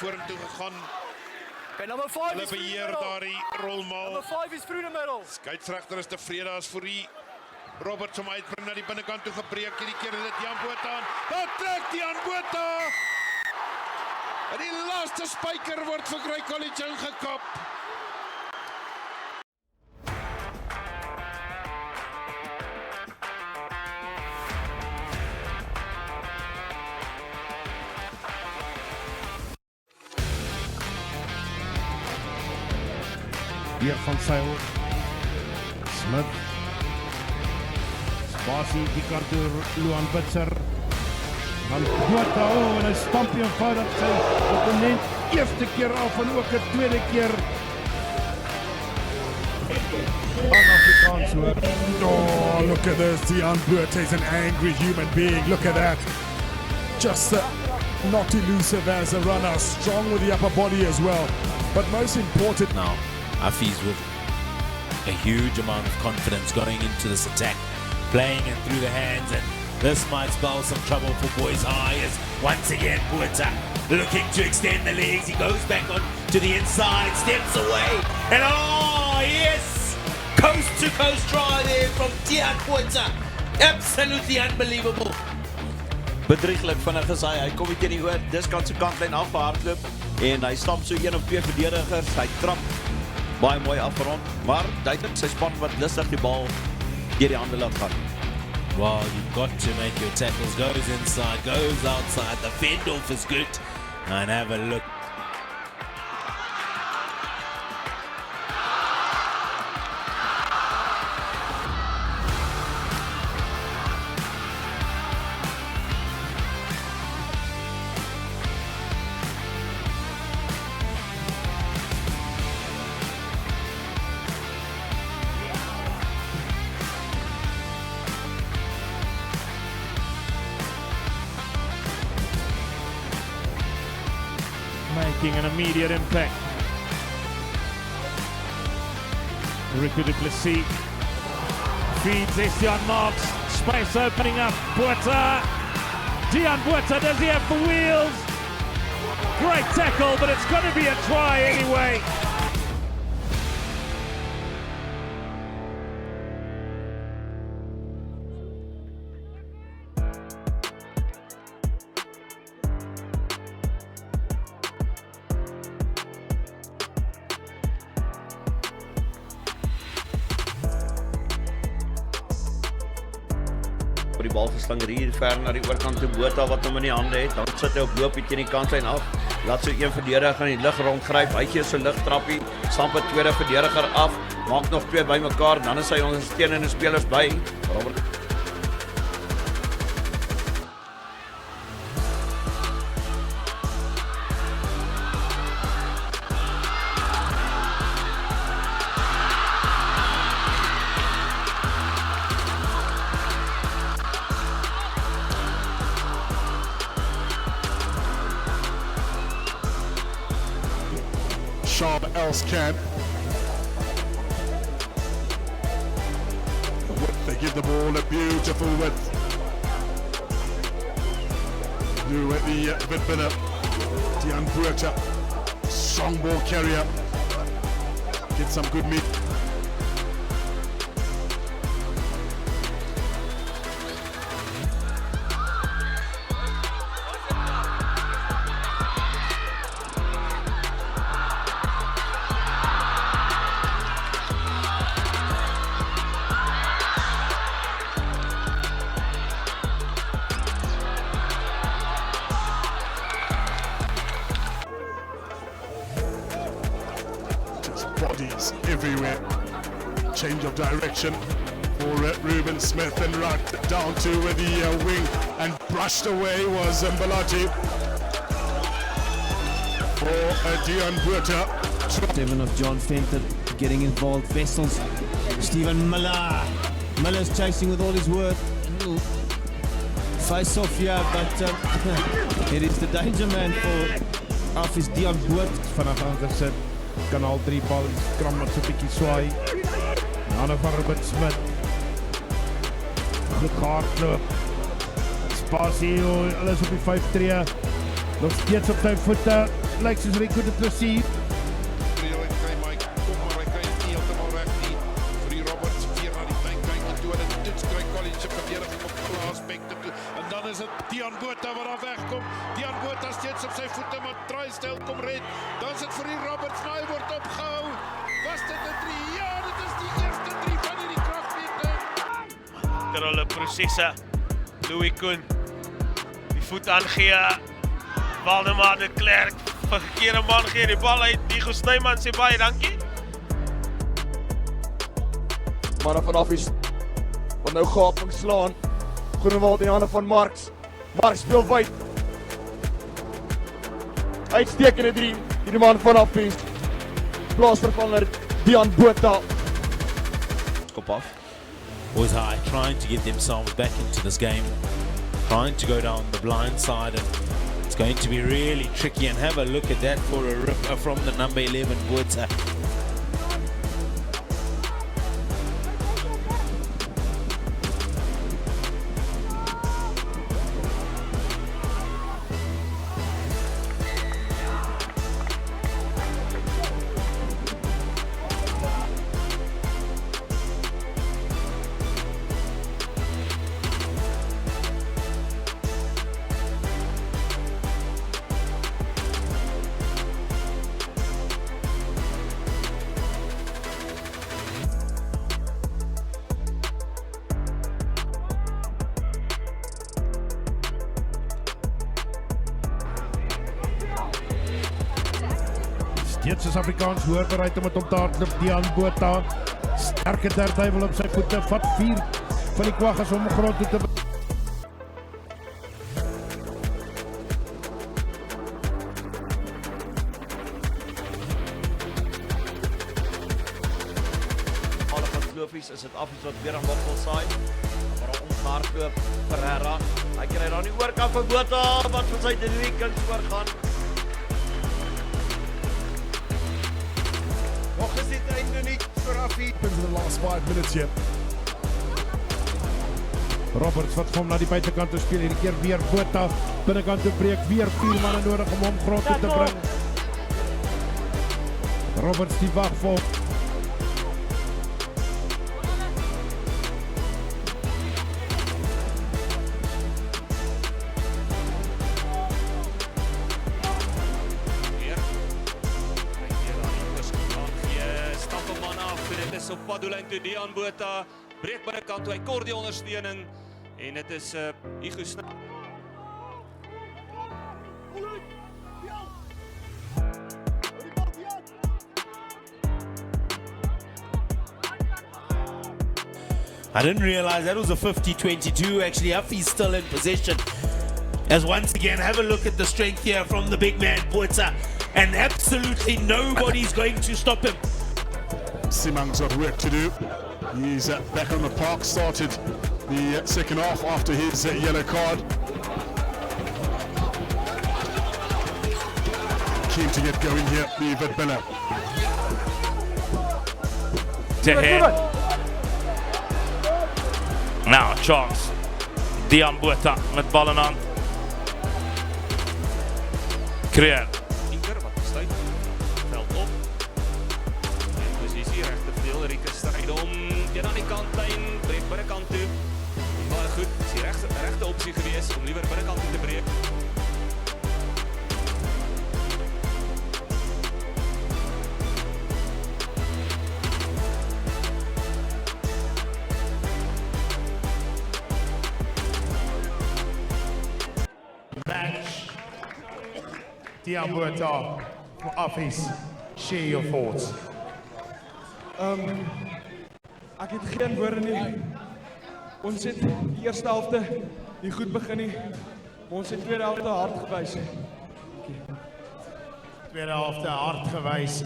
vorentoe gegaan. En nummer 5 Hulle is through the beheer middle. daardie rolmaal. Number 5 is through the middle. Skeieregter is tevrede as Fourie. Roberts om uitbring na die binnekant toe gebreek. Hierdie keer is dit Jan Botha aan. Daar trek die Jan Botha. En die laaste spyker word vir Grey College ingekap. Hier van Sail. Smith. Spasie, die kant door Luan Bitzer. Dan Botha, en hy stamp eenvoudig sy opponent eerste keer af en ook 'n tweede keer. Pan-Afrikaans hoor. Oh, look at this. Deon Botha is an angry human being. Look at that. Just not elusive as a runner. Strong with the upper body as well. But most important now, Afi's with a huge amount of confidence going into this attack, playing it through the hands, and this might spell some trouble for Boys High as once again Botha looking to extend the legs. He goes back on to the inside, steps away, and oh yes! Coast to coast try there from Deon Botha. Absolutely unbelievable. Bedrieglik vinnig is hy kom nie teen die hoor, dis kan sy kantlyn afgehardloop en hy stap so 1 of 2 verdedigers, hy trap baie mooi afgerond, maar duidelik sy span wat lustig die bal deur die hande laat gaan. Well, you've got to make your tackles, goes inside, goes outside, the fend-off is good, and have a look. Making an immediate impact. Riku du Plessis feeds Estienne Marks. Space opening up. Botha. Deon Botha, does he have the wheels? Great tackle, but it's going to be a try anyway. Die bal geslinger hier ver na die oorkant toe Botha wat hom in die hande het, dan sit hy op hoop teen die kantlyn af, laat so een verdediger in die lug rondgryp, hy gee so ligtrappie, stamp 'n tweede verdediger af, maak nog 2 bymekaar, dan is hy ondersteunende spelers by. Robert Sharp Elskamp. They give the ball a beautiful width. Do at the bit better. Deon Botha, strong ball carrier. Get some good meat. Bodies everywhere. Change of direction for Ruben Smith and right down to the wing and brushed away was Mbalaji for Deon Botha. 7 of John Fenton getting involved. Vessels, Stephen Miller. Miller's chasing with all his work. Face off here, but it is the danger man for Afis Deon Botha. Vanaf aangesit kan al 3 bal kram met so 'n bietjie swaai. Hande van Robert Smith. Die kaartloop. Spasie, alles op die 5-3. Nog steeds op sy voete. lyk soos Rico du Plessis. Hy kry Mike, kom maar, hy kry dit nie heeltemal reg nie. Vir die Roberts weer na die tuinkyk toe en dit toets kry Collins se verdediging op alle aspekte toe. En dan is dit Dion Botha wat daar wegkom. Dion Botha steeds op sy voete, maar Drysdale kom red. Dan is dit vir die Roberts, maar hy word opgehou. Was dit 'n 3? Ja, dit is die eerste 3 van hierdie kragmeting. ter hulle prosesse. Louis Koen die voet aangee. Waldemar de Klerk verkeerde man gee die bal uit. Diego Snyman sê baie dankie. Manne van Affies wat nou gaping slaan. Groenewald in die hande van Marks. Marks speel wyd. Uitstekende 3. Die man van Affies. Plaasvervanger Dion Botha. Kop af. Boys High trying to get themselves back into this game, trying to go down the blind side, and it's going to be really tricky. And have a look at that for a rip from the number 11 Botha. Steeds is Afrikaans hoor bereid om het om te hardloop. Dion Botha, sterke derduivel op sy voete, vat 4 van die kwaggas om grond toe te Alle van Klofies is dit Affies wat weer aan wat wil saai. Maar daar omgehardloop Pereira. Hy kry dan die oorkant van Botha wat vir sy Delikens oorgaan. Nog is dit einde nie vir Affies. In the last 5 minutes here. Roberts wat hom na die buitekant toe speel. Hierdie keer weer Botha binnekant toe breek. Weer 4 manne nodig om hom grond toe te bring. Roberts die wag vir hom. Op paddoelyn toe Dion Botha breek by die kant toe hy kort die ondersteuning en dit is Igo Snyman. I didn't realize that was a 50-22. Actually, Affies still in possession. As once again, have a look at the strength here from the big man Botha, and absolutely nobody's going to stop him. Simang's got work to do. He's back on the park, started the second half after his yellow card. Keen to get going here, the Vetbella. To hit. Now, chance. Dion Botha met bal in hand. Creer. Inker wat besluit. Veld op. En posisie regtervleuel. Rieke stryd om. Teen aan die kantlyn. Breek binnekant toe. Baie goed. Dis die regte opsie gewees om liewer binnekant toe te breek. Match. Dion Botha for Affies. Share your thoughts. Ek het geen woorde nie. Ons het die eerste helfte nie goed begin nie. Ons het tweede helfte hard gewys. Tweede helfte hard gewys.